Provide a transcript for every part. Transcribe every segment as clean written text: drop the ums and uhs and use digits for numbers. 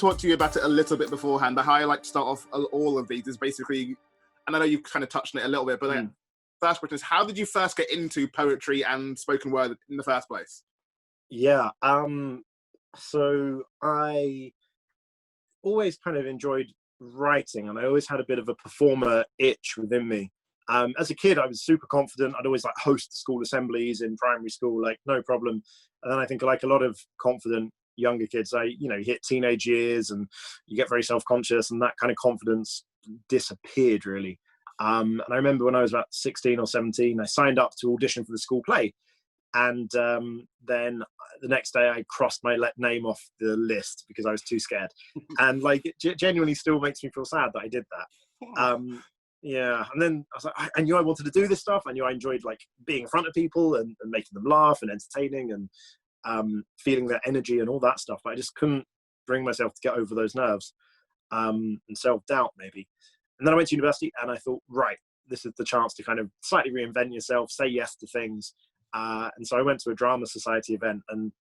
talked to you about it a little bit beforehand, but how I like to start off all of these is basically, and I know you've kind of touched on it a little bit, but first question is, how did you first get into poetry and spoken word in the first place? Yeah, so I always kind of enjoyed writing, and I always had a bit of a performer itch within me. As a kid, I was super confident. I'd always like host the school assemblies in primary school, like no problem. And then I think, like a lot of confident younger kids, you hit teenage years and you get very self-conscious, and that kind of confidence disappeared really. And I remember when I was about 16 or 17, I signed up to audition for the school play. And then the next day I crossed my name off the list because I was too scared. And like, it genuinely still makes me feel sad that I did that. Yeah, and then I was like, I knew I wanted to do this stuff. I knew I enjoyed like being in front of people and making them laugh and entertaining and feeling their energy and all that stuff. But I just couldn't bring myself to get over those nerves and self-doubt maybe. And then I went to university and I thought, right, this is the chance to kind of slightly reinvent yourself, say yes to things. And so I went to a drama society event and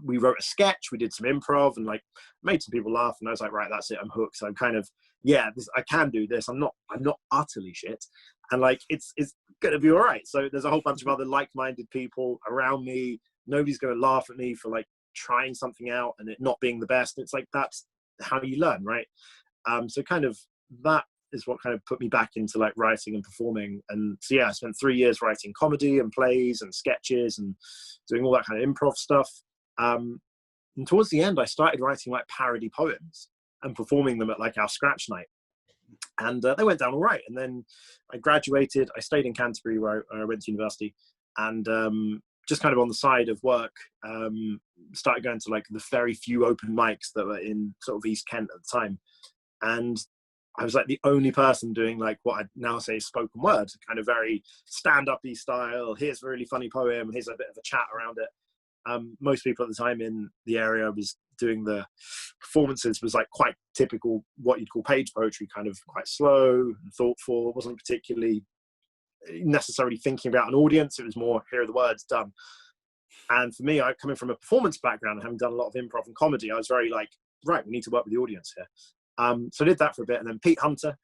we wrote a sketch, we did some improv and like made some people laugh. And I was like, right, that's it, I'm hooked. So I'm kind of, I can do this. I'm not utterly shit. And like, it's going to be all right. So there's a whole bunch of other like-minded people around me. Nobody's going to laugh at me for like trying something out and it not being the best. It's like, that's how you learn, right? So kind of that is what kind of put me back into like writing and performing. And so I spent 3 years writing comedy and plays and sketches and doing all that kind of improv stuff. And towards the end I started writing like parody poems and performing them at like our scratch night, and they went down all right. And then I graduated, I stayed in Canterbury where I went to university, and just kind of on the side of work started going to like the very few open mics that were in sort of East Kent at the time. And I was like the only person doing like what I'd now say is spoken word, kind of very stand-up-y style. Here's a really funny poem, here's a bit of a chat around it. Most people at the time in the area was doing the performances was like quite typical, what you'd call page poetry, kind of quite slow and thoughtful. It wasn't particularly necessarily thinking about an audience. It was more, here are the words, done. And for me, coming from a performance background and having done a lot of improv and comedy, I was very like, right, we need to work with the audience here. So I did that for a bit, and then Pete Hunter,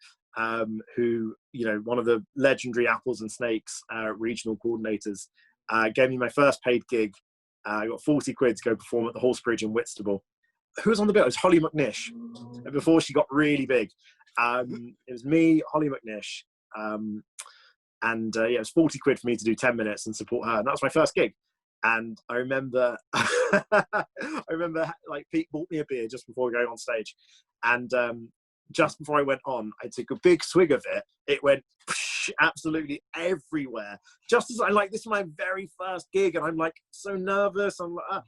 who, one of the legendary Apples and Snakes regional coordinators, gave me my first paid gig. I got 40 quid to go perform at the Horse Bridge in Whitstable. Who was on the bill? It was Holly McNish, before she got really big. It was me, Holly McNish, and it was 40 quid for me to do 10 minutes and support her. And that was my first gig. And I remember, like Pete bought me a beer just before going on stage. And just before I went on, I took a big swig of it. It went absolutely everywhere. Just as this is my very first gig, and I'm like so nervous. I'm like,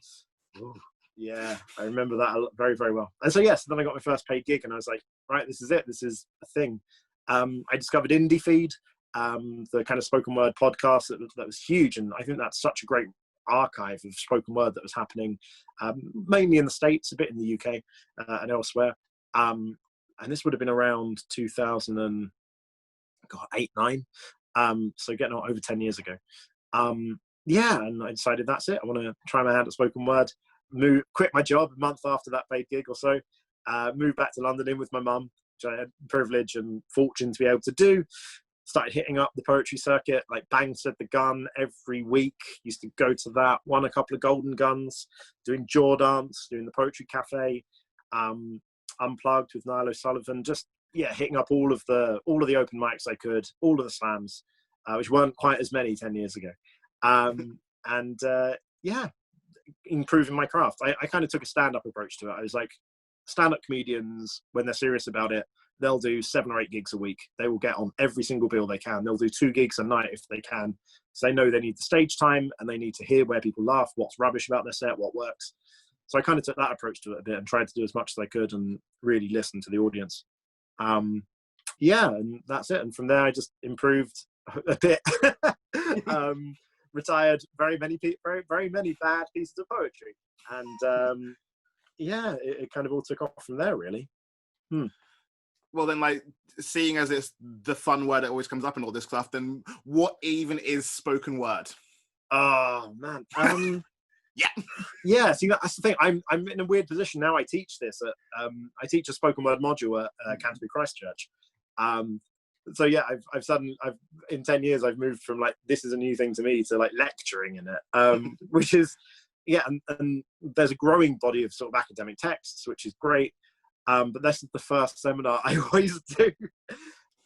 yeah, I remember that very, very well. And so then I got my first paid gig, and I was like, right, this is it. This is a thing. I discovered Indie Feed, the kind of spoken word podcast that was huge, and I think that's such a great archive of spoken word that was happening, mainly in the States, a bit in the UK and elsewhere. And this would have been around 2008, 9. So getting on over 10 years ago. And I decided that's it. I want to try my hand at spoken word. Quit my job a month after that paid gig or so. Moved back to London in with my mum, which I had the privilege and fortune to be able to do. Started hitting up the poetry circuit, like Bang Said the Gun every week. Used to go to that, won a couple of golden guns, doing Jaw Dance, doing the Poetry Cafe, Unplugged with Niall O'Sullivan, just hitting up all of the open mics I could, all of the slams, which weren't quite as many 10 years ago. Improving my craft. I kind of took a stand-up approach to it. I was like, stand-up comedians, when they're serious about it, they'll do 7 or 8 gigs a week. They will get on every single bill they can. They'll do 2 gigs a night if they can. So they know they need the stage time and they need to hear where people laugh, what's rubbish about their set, what works. So I kind of took that approach to it a bit and tried to do as much as I could and really listen to the audience. And that's it. And from there, I just improved a bit. Retired very many bad pieces of poetry. And it kind of all took off from there, really. Well, then, like, seeing as it's the fun word that always comes up in all this stuff, then what even is spoken word? Oh, man. Yeah. Yeah, see, that's the thing. I'm in a weird position now. I teach this at I teach a spoken word module at Canterbury Christchurch. So yeah, I've in 10 years I've moved from like this is a new thing to me to like lecturing in it, which is yeah, and there's a growing body of sort of academic texts, which is great. But this is the first seminar I always do,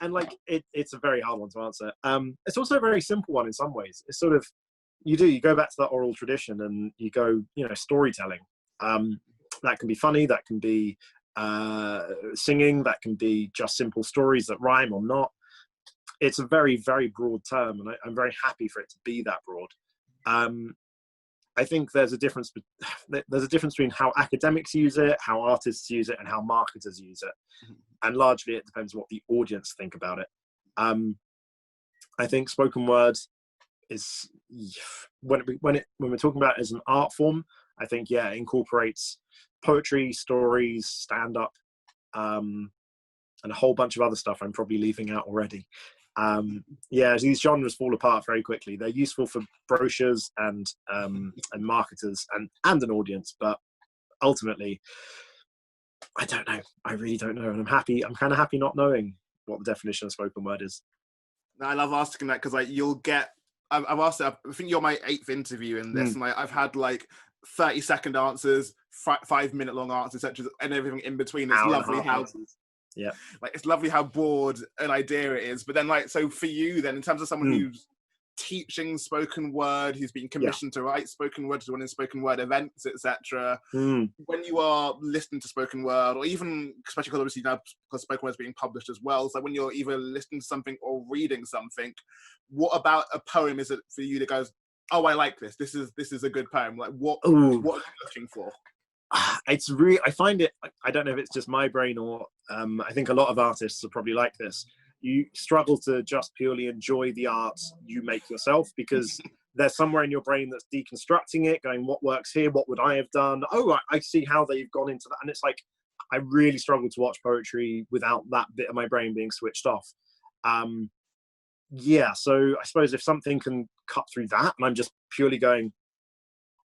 and like it's a very hard one to answer. It's also a very simple one in some ways. It's sort of you go back to that oral tradition and you go, storytelling. That can be funny, that can be singing, that can be just simple stories that rhyme or not. It's a very, very broad term, and I'm very happy for it to be that broad. I think there's a difference between how academics use it, how artists use it, and how marketers use it. And largely it depends what the audience think about it. I think spoken word is, when we're talking about it as an art form, I think, yeah, it incorporates poetry, stories, stand-up, and a whole bunch of other stuff I'm probably leaving out already. Yeah, these genres fall apart very quickly. They're useful for brochures and marketers and an audience, but ultimately, I don't know. I really don't know, and I'm kind of happy not knowing what the definition of spoken word is. I love asking that because like you'll get. I've asked. I think you're my 8th interview in this, and I've had like 30-second answers, 5-minute long answers, and everything in between. It's lovely how. Yeah, like it's lovely how broad an idea it is, but then like so for you then in terms of someone who's teaching spoken word, who's been commissioned to write spoken word, to run in spoken word events, etc. When you are listening to spoken word, or even especially because obviously now because spoken word is being published as well, so when you're either listening to something or reading something, what about a poem is it for you that goes, oh, I like this is a good poem? Like what are you looking for? It's really, I find it, I don't know if it's just my brain or I think a lot of artists are probably like this. You struggle to just purely enjoy the art you make yourself, because there's somewhere in your brain that's deconstructing it, going, what works here? What would I have done? Oh, I see how they've gone into that. And it's like, I really struggle to watch poetry without that bit of my brain being switched off. Yeah, so I suppose if something can cut through that and I'm just purely going,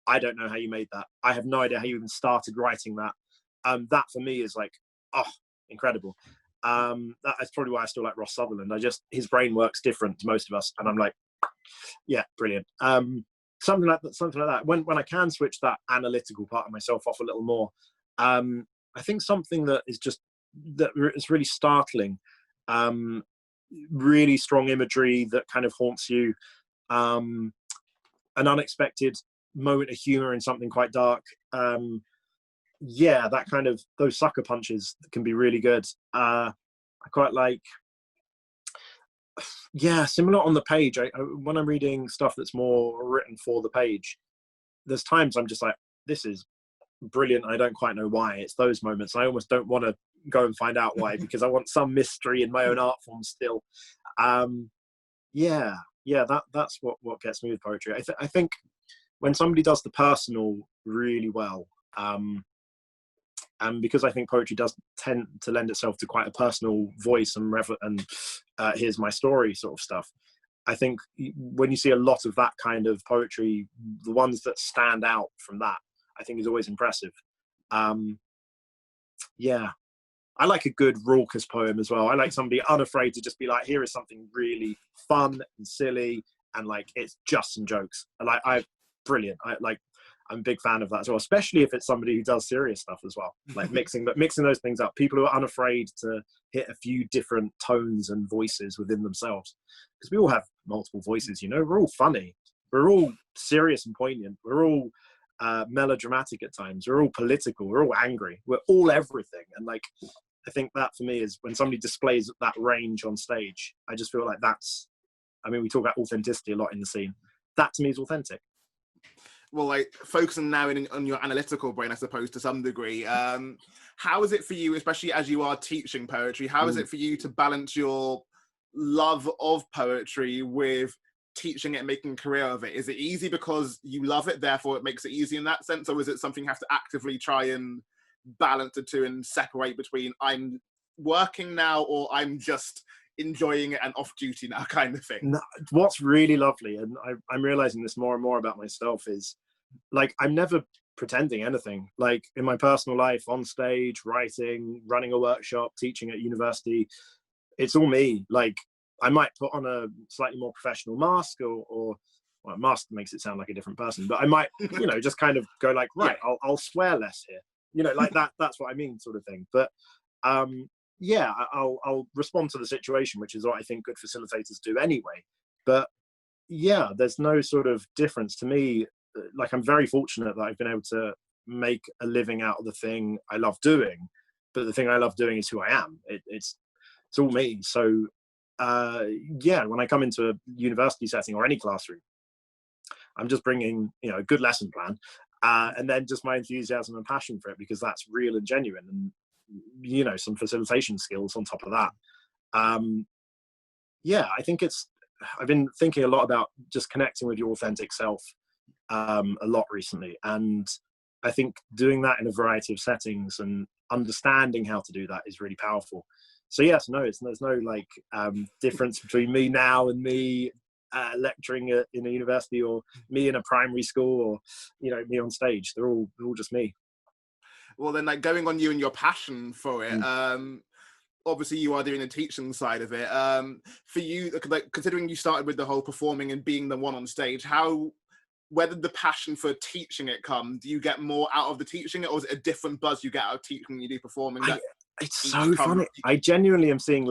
I don't know how you made that. I have no idea how you even started writing that. That for me is like, oh, incredible. That's probably why I still like Ross Sutherland. His brain works different to most of us, and I'm like, yeah, brilliant. Something like that. When I can switch that analytical part of myself off a little more, I think something that is really startling, really strong imagery that kind of haunts you, an unexpected moment of humor in something quite dark. Yeah, that kind of, those sucker punches can be really good. I quite like, yeah, similar on the page. When I'm reading stuff that's more written for the page, there's times I'm just like, this is brilliant. I don't quite know why. It's those moments. I almost don't want to go and find out why, because I want some mystery in my own art form still. Yeah, that's what gets me with poetry. I think when somebody does the personal really well, and because I think poetry does tend to lend itself to quite a personal voice and here's my story sort of stuff. I think when you see a lot of that kind of poetry, the ones that stand out from that, I think is always impressive. Yeah, I like a good raucous poem as well. I like somebody unafraid to just be like, here is something really fun and silly, and like it's just some jokes. Brilliant. I'm a big fan of that as well, especially if it's somebody who does serious stuff as well, like mixing those things up. People who are unafraid to hit a few different tones and voices within themselves, because we all have multiple voices. We're all funny, we're all serious and poignant, we're all melodramatic at times, we're all political, we're all angry, we're all everything. And like, I think that for me is when somebody displays that range on stage, I just feel like we talk about authenticity a lot in the scene. That to me is authentic. Well, like focusing now on your analytical brain, I suppose, to some degree, how is it for you, especially as you are teaching poetry, how is it for you to balance your love of poetry with teaching it and making a career of it? Is it easy because you love it, therefore it makes it easy in that sense? Or is it something you have to actively try and balance the two and separate between I'm working now or I'm just enjoying it and off duty now kind of thing? No, what's really lovely, and I'm realizing this more and more about myself, is like, I'm never pretending anything. Like, in my personal life, on stage, writing, running a workshop, teaching at university, it's all me. Like, I might put on a slightly more professional mask, or well, mask makes it sound like a different person, but I might, just kind of go like, right, Yeah. I'll swear less here, like that. That's what I mean, sort of thing. But yeah, I'll respond to the situation, which is what I think good facilitators do anyway. But yeah, there's no sort of difference to me. Like, I'm very fortunate that I've been able to make a living out of the thing I love doing, but the thing I love doing is who I am. It's all me. So yeah, when I come into a university setting or any classroom, I'm just bringing, a good lesson plan, and then just my enthusiasm and passion for it, because that's real and genuine, and some facilitation skills on top of that. Yeah, I think I've been thinking a lot about just connecting with your authentic self a lot recently, and I think doing that in a variety of settings and understanding how to do that is really powerful. So yes, no, there's no like difference between me now and me lecturing in a university, or me in a primary school, or me on stage. They're all just me. Well, then, like, going on you and your passion for it, obviously you are doing the teaching side of it. For you, like, considering you started with the whole performing and being the one on stage, where did the passion for teaching it come? Do you get more out of the teaching it, or is it a different buzz you get out of teaching when you do performing? It's so funny. I genuinely am seeing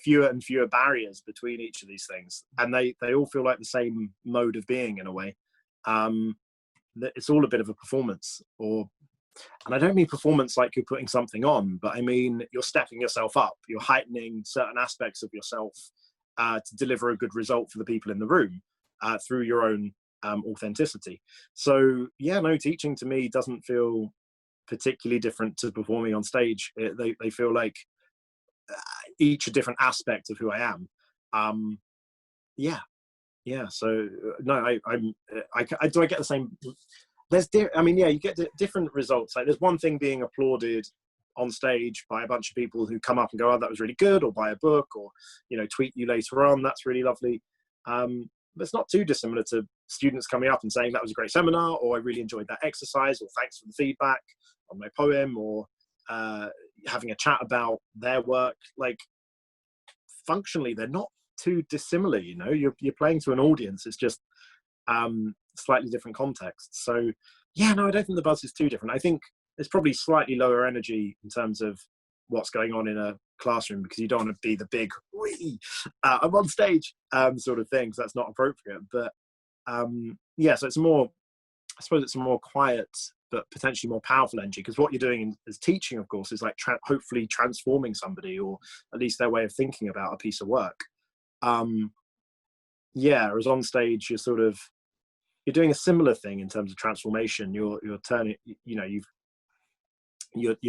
fewer and fewer barriers between each of these things, and they all feel like the same mode of being in a way. It's all a bit of a performance, and I don't mean performance like you're putting something on, but I mean you're stepping yourself up, you're heightening certain aspects of yourself to deliver a good result for the people in the room through your own authenticity. So yeah, no, teaching to me doesn't feel particularly different to performing on stage. They feel like each a different aspect of who I am. Yeah. So no, I do I get the same. You get different results. Like, there's one thing being applauded on stage by a bunch of people who come up and go, "Oh, that was really good," or buy a book, or tweet you later on. That's really lovely. But it's not too dissimilar to students coming up and saying that was a great seminar, or I really enjoyed that exercise, or thanks for the feedback on my poem, or having a chat about their work. Like, functionally, they're not too dissimilar. You're playing to an audience. It's just slightly different contexts. So yeah, no, I don't think the buzz is too different. I think it's probably slightly lower energy in terms of what's going on in a classroom, because you don't want to be the big I'm on stage sort of thing, so that's not appropriate. But yeah, so I suppose it's a more quiet but potentially more powerful energy, because what you're doing as teaching, of course, is like hopefully transforming somebody, or at least their way of thinking about a piece of work. Yeah, whereas on stage you're doing a similar thing in terms of transformation. You're turning, you're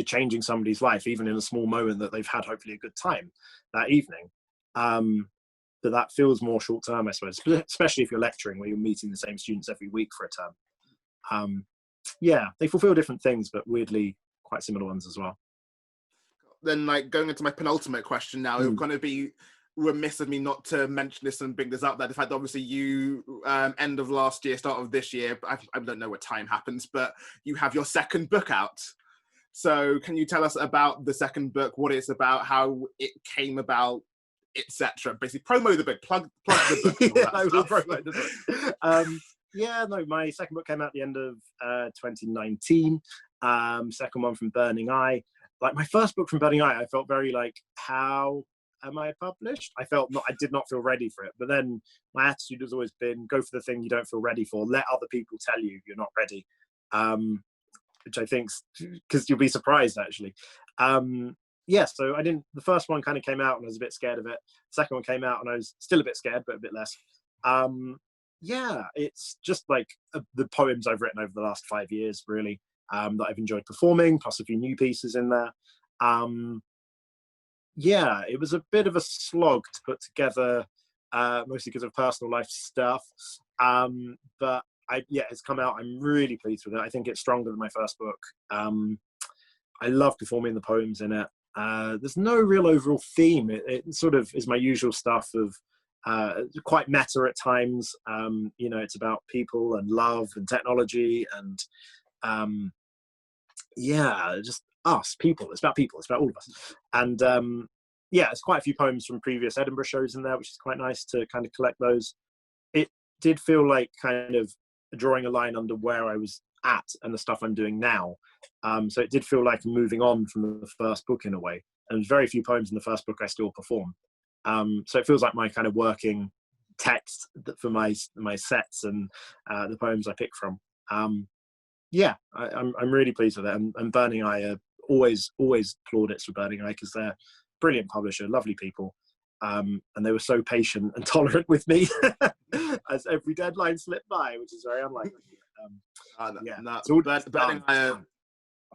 changing somebody's life, even in a small moment that they've had hopefully a good time that evening. But that feels more short term, I suppose, especially if you're lecturing, where you're meeting the same students every week for a term. Yeah, they fulfill different things, but weirdly quite similar ones as well. Then, like, going into my penultimate question now, it would kind of be remiss of me not to mention this and bring this up, that the fact that obviously you end of last year, start of this year, I don't know what time happens, but you have your second book out. So can you tell us about the second book, what it's about, how it came about, etc.? Basically promo the book, plug the book. Yeah, I will promote the book. Yeah, no, my second book came out at the end of 2019. Second one from Burning Eye. Like, my first book from Burning Eye, I felt very like, how am I published? I did not feel ready for it. But then my attitude has always been, go for the thing you don't feel ready for. Let other people tell you you're not ready. Which I think, because you'll be surprised actually. Yeah, so the first one kind of came out and I was a bit scared of it. The second one came out and I was still a bit scared, but a bit less. Yeah, it's just like the poems I've written over the last 5 years, really, that I've enjoyed performing, plus a few new pieces in there. Yeah, it was a bit of a slog to put together, mostly because of personal life stuff. But it's come out. I'm really pleased with it. I think it's stronger than my first book. I love performing the poems in it. There's no real overall theme. It sort of is my usual stuff of quite meta at times. You know, it's about people and love and technology and just us, people. It's about people. It's about all of us. And it's quite a few poems from previous Edinburgh shows in there, which is quite nice to kind of collect those. It did feel like kind of drawing a line under where I was at and the stuff I'm doing now. So it did feel like moving on from the first book in a way. And there's very few poems in the first book I still perform. So it feels like my kind of working text for my sets and the poems I pick from. I'm really pleased with it. And Burning Eye, always plaudits for Burning Eye, because they're a brilliant publisher, lovely people. And they were so patient and tolerant with me as every deadline slipped by, which is very unlikely.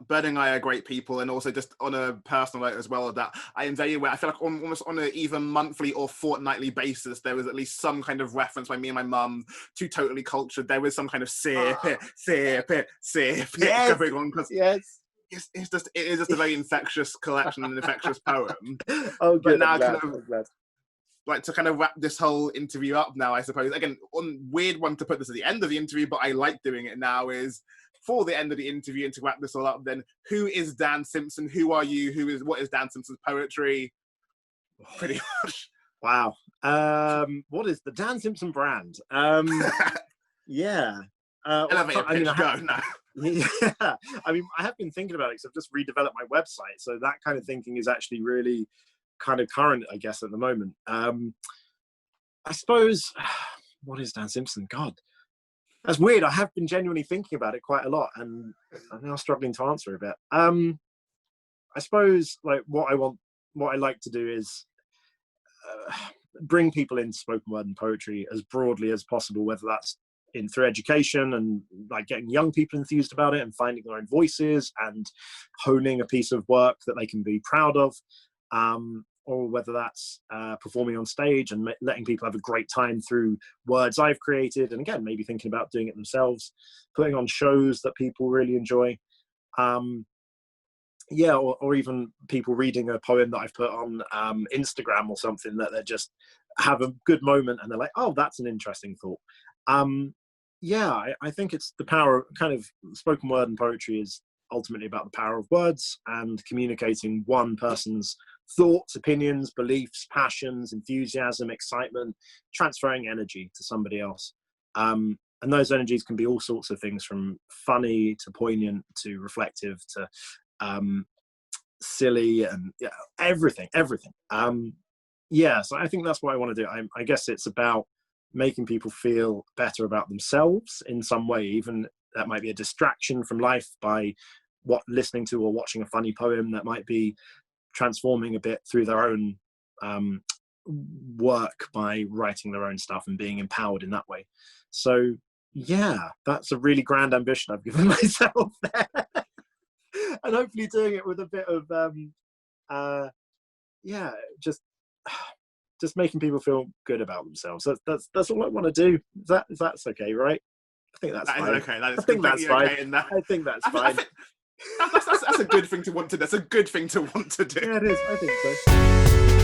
Burning Eye are great people, and also just on a personal note as well, that I am very aware. I feel like almost on an either monthly or fortnightly basis, there was at least some kind of reference by me and my mum to Totally Cultured. There was some kind of sip going on, because it is just a very infectious collection and infectious poem. Oh, good. But now like to kind of wrap this whole interview up now, I suppose. Again, weird one to put this at the end of the interview, but I like doing it now, is for the end of the interview, and to wrap this all up, then who is Dan Simpson? Who are you? what is Dan Simpson's poetry? Pretty much. Wow. What is the Dan Simpson brand? Yeah. Elevator pitch, go now. Yeah, I mean, I have been thinking about it because I've just redeveloped my website, so that kind of thinking is actually really kind of current, I guess, at the moment. I suppose, what is Dan Simpson? God, that's weird. I have been genuinely thinking about it quite a lot, and I'm now struggling to answer a bit. I suppose, like, what I like to do is bring people into spoken word and poetry as broadly as possible, whether that's through education and like getting young people enthused about it and finding their own voices and honing a piece of work that they can be proud of, or whether that's performing on stage and letting people have a great time through words I've created, and again, maybe thinking about doing it themselves, putting on shows that people really enjoy, or even people reading a poem that I've put on Instagram or something that they just have a good moment and they're like, oh, that's an interesting thought. I think it's the power of kind of spoken word and poetry is ultimately about the power of words and communicating one person's thoughts, opinions, beliefs, passions, enthusiasm, excitement, transferring energy to somebody else. And those energies can be all sorts of things, from funny to poignant to reflective to silly, and everything. So I think that's what I want to do. I guess it's about making people feel better about themselves in some way, even that might be a distraction from life by listening to or watching a funny poem, that might be transforming a bit through their own work by writing their own stuff and being empowered in that way. So that's a really grand ambition I've given myself there. And hopefully doing it with a bit of just making people feel good about themselves. That's all I want to do. That's okay, right? I think that's fine. Okay. That is I think that's fine. Okay in that. I think that's fine. That's a good thing to want to. That's a good thing to want to do. Yeah, it is. I think so.